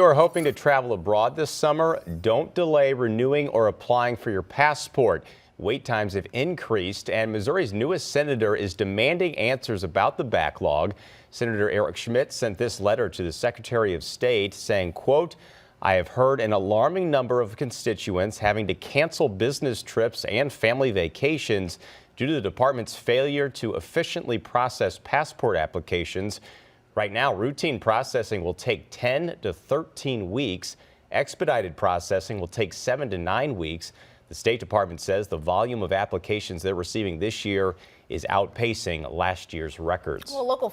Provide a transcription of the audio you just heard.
you are hoping to travel abroad this summer, don't delay renewing or applying for your passport. Wait times have increased, and Missouri's newest senator is demanding answers about the backlog. Senator Eric Schmidt sent this letter to the Secretary of State saying, quote, I have heard an alarming number of constituents having to cancel business trips and family vacations due to the department's failure to efficiently process passport applications. Right now, routine processing will take 10 to 13 weeks. Expedited processing will take 7 to 9 weeks. The State Department says the volume of applications they're receiving this year is outpacing last year's records. Well, local